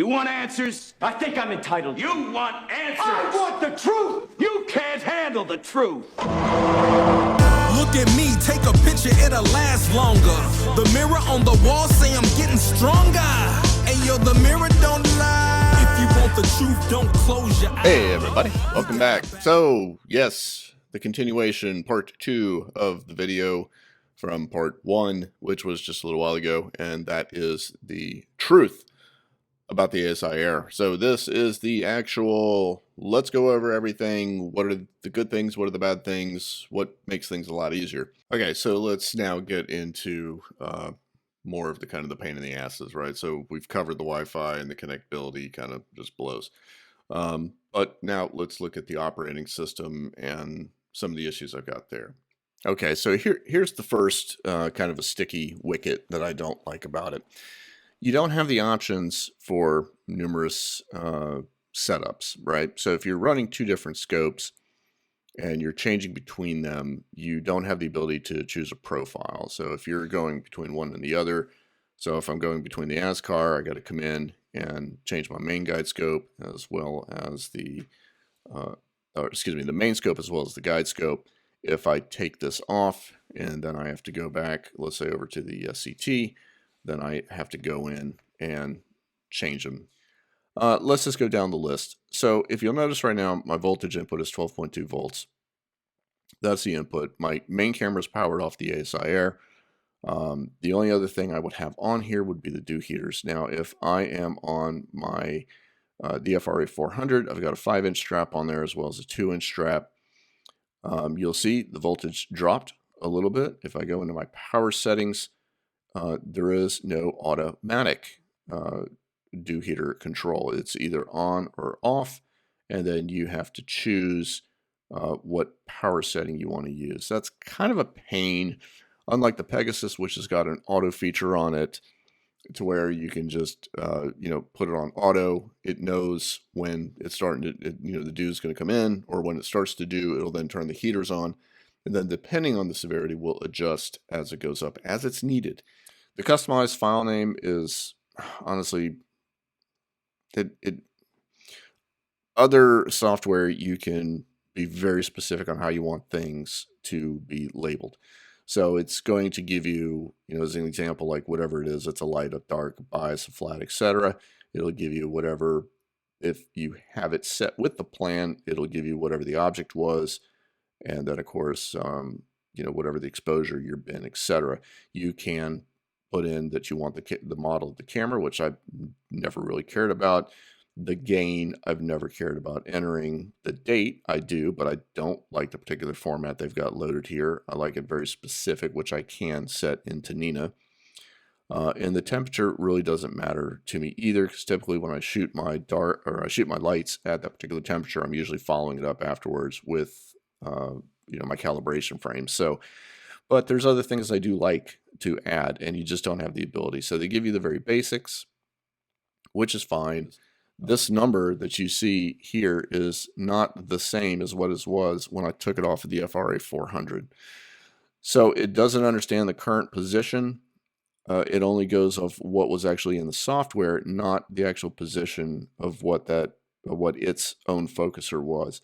You want answers? I think I'm entitled. You want answers? I want the truth! You can't handle the truth. Look at me, take a picture, it'll last longer. The mirror on the wall say I'm getting stronger. Hey yo, the mirror don't lie. If you want the truth, don't close your eyes. Hey everybody, welcome back. So, yes, the continuation, part 2 of the video from part 1, which was just a little while ago, and that is the truth about the ASI Air. So this is the actual, let's go over everything. What are the good things? What are the bad things? What makes things a lot easier? Okay, so let's now get into more of the kind of the pain in the asses, right? So we've covered the Wi-Fi and the connectability kind of just blows. But now let's look at the operating system and some of the issues I've got there. Okay, so here's the first kind of a sticky wicket that I don't like about it. You don't have the options for numerous setups, right? So if you're running two different scopes and you're changing between them, you don't have the ability to choose a profile. So if you're going between one and the other, so if I'm going between the ASCAR, I got to come in and change my main guide scope as well as the, the main scope as well as the guide scope. If I take this off and then I have to go back, let's say over to the CT, then I have to go in and change them. Let's just go down the list. So if you'll notice right now, my voltage input is 12.2 volts. That's the input. My main camera is powered off the ASI Air. The only other thing I would have on here would be the dew heaters. Now, if I am on my the FRA 400, I've got a 5-inch strap on there as well as a 2-inch strap. You'll see the voltage dropped a little bit. If I go into my power settings, there is no automatic dew heater control. It's either on or off, and then you have to choose what power setting you want to use. That's kind of a pain, unlike the Pegasus, which has got an auto feature on it to where you can just put it on auto. It knows when it's starting to, the dew is going to come in, or when it starts to dew, it'll then turn the heaters on. And then depending on the severity, will adjust as it goes up as it's needed. The customized file name is honestly, other software you can be very specific on how you want things to be labeled. So it's going to give you, as an example, like whatever it is, it's a light, a dark, a bias, a flat, etc. It'll give you whatever, if you have it set with the plan, it'll give you whatever the object was. And then, of course, whatever the exposure, your bin, etc. You can put in that you want the model of the camera, which I've never really cared about. The gain, I've never cared about entering. The date, I do, but I don't like the particular format they've got loaded here. I like it very specific, which I can set into Nina. And the temperature really doesn't matter to me either, because typically when I shoot my lights at that particular temperature, I'm usually following it up afterwards with my calibration frame. So, but there's other things I do like to add, and you just don't have the ability. So they give you the very basics, which is fine. This number that you see here is not the same as what it was when I took it off of the FRA 400. So it doesn't understand the current position. It only goes of what was actually in the software, not the actual position of what its own focuser was.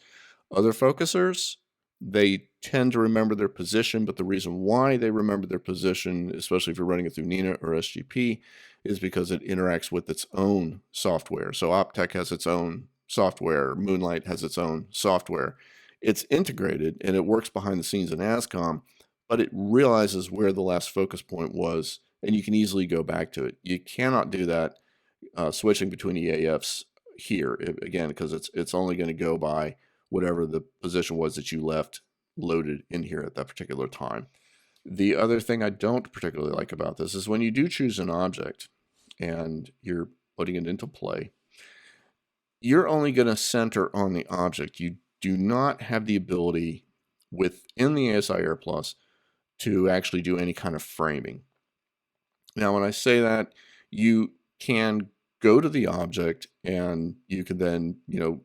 Other focusers, they tend to remember their position, but the reason why they remember their position, especially if you're running it through Nina or SGP, is because it interacts with its own software. So Optec has its own software, Moonlight has its own software. It's integrated and it works behind the scenes in ASCOM, but it realizes where the last focus point was, and you can easily go back to it. You cannot do that switching between EAFs here, again, because it's only going to go by whatever the position was that you left loaded in here at that particular time. The other thing I don't particularly like about this is when you do choose an object and you're putting it into play, you're only going to center on the object. You do not have the ability within the ASI Air Plus to actually do any kind of framing. Now, when I say that, you can go to the object and you can then,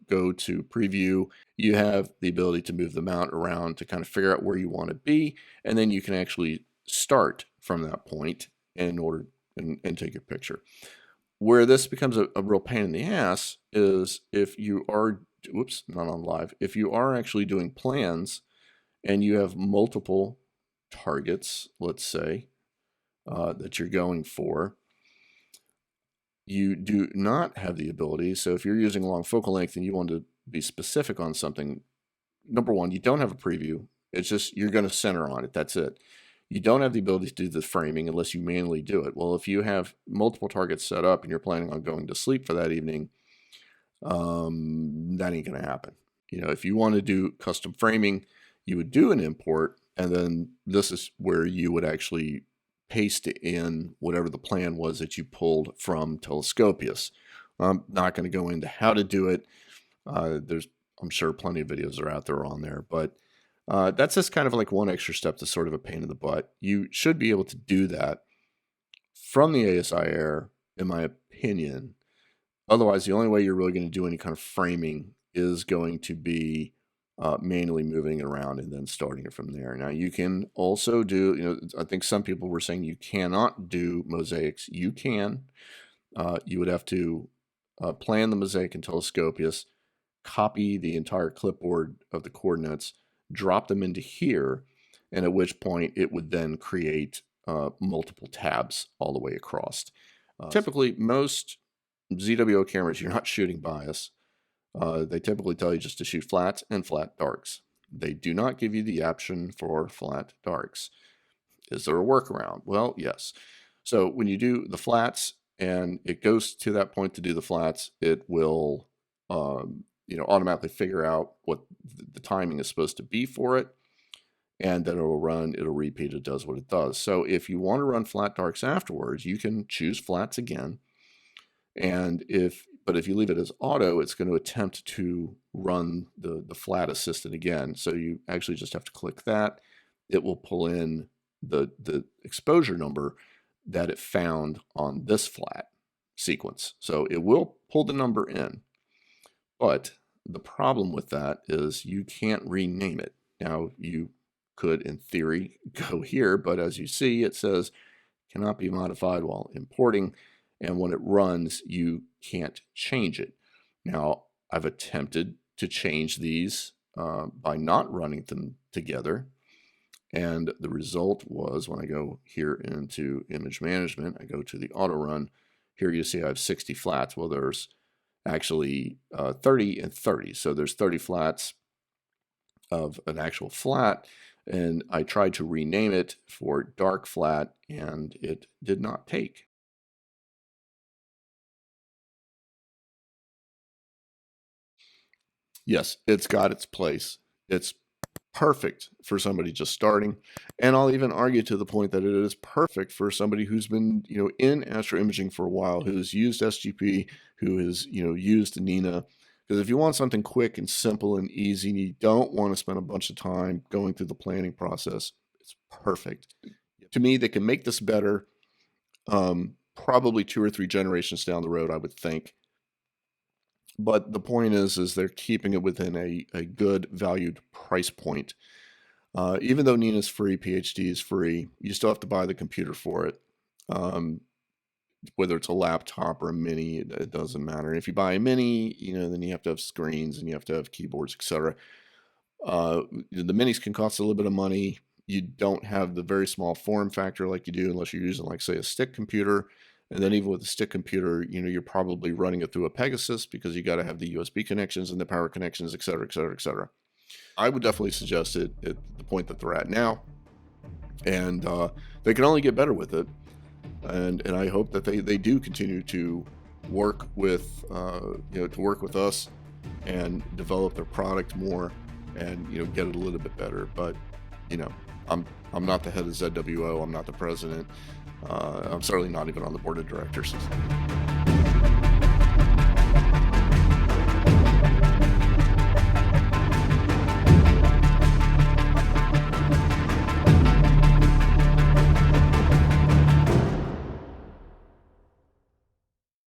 go to preview. You have the ability to move the mount around to kind of figure out where you want to be. And then you can actually start from that point in order and take your picture. Where this becomes a real pain in the ass is if you are, whoops, not on live, if you are actually doing plans and you have multiple targets, let's say, that you're going for, you do not have the ability. So if you're using long focal length and you want to be specific on something, number one, you don't have a preview. It's just you're going to center on it. That's it. You don't have the ability to do the framing unless you manually do it. Well, if you have multiple targets set up and you're planning on going to sleep for that evening, that ain't going to happen. You know, if you want to do custom framing, you would do an import, and then this is where you would actually paste in whatever the plan was that you pulled from Telescopius. I'm not going to go into how to do it. There's, I'm sure, plenty of videos are out there on there, but that's just kind of like one extra step that's sort of a pain in the butt. You should be able to do that from the ASI Air, in my opinion. Otherwise, the only way you're really going to do any kind of framing is going to be manually moving it around and then starting it from there. Now, you can also do, you know, I think some people were saying you cannot do mosaics. You can. You would have to plan the mosaic in Telescopius, copy the entire clipboard of the coordinates, drop them into here, and at which point it would then create multiple tabs all the way across. Typically, most ZWO cameras, you're not shooting bias. They typically tell you just to shoot flats and flat darks. They do not give you the option for flat darks. Is there a workaround? Well, yes. So when you do the flats and it goes to that point to do the flats, it will automatically figure out what the timing is supposed to be for it, and then it'll repeat, it does what it does. So if you want to run flat darks afterwards, you can choose flats again, but if you leave it as auto, it's going to attempt to run the flat assistant again. So you actually just have to click that. It will pull in the exposure number that it found on this flat sequence. So it will pull the number in, but the problem with that is you can't rename it. Now, you could, in theory, go here, but as you see, it says cannot be modified while importing, and when it runs, you can't change it. Now, I've attempted to change these by not running them together, and the result was when I go here into image management, I go to the auto run. Here you see I have 60 flats. Well, there's actually 30 and 30. So there's 30 flats of an actual flat, and I tried to rename it for dark flat, and it did not take. Yes, it's got its place. It's perfect for somebody just starting, and I'll even argue to the point that it is perfect for somebody who's been, in astroimaging for a while, who's used SGP, who has, used Nina. Because if you want something quick and simple and easy, and you don't want to spend a bunch of time going through the planning process, it's perfect. To me, they can make this better, probably 2 or 3 generations down the road, I would think. But the point is they're keeping it within a good valued price point. Even though Nina's free, PhD is free, you still have to buy the computer for it. Whether it's a laptop or a mini, it doesn't matter. And if you buy a mini, then you have to have screens and you have to have keyboards, etc. The minis can cost a little bit of money. You don't have the very small form factor like you do unless you're using, like, say, a stick computer. And then even with a stick computer, you're probably running it through a Pegasus because you got to have the USB connections and the power connections, et cetera, et cetera, et cetera. I would definitely suggest it at the point that they're at now. And they can only get better with it. And I hope that they do continue to work with, to work with us and develop their product more and, get it a little bit better. But, I'm not the head of ZWO. I'm not the president. I'm certainly not even on the board of directors.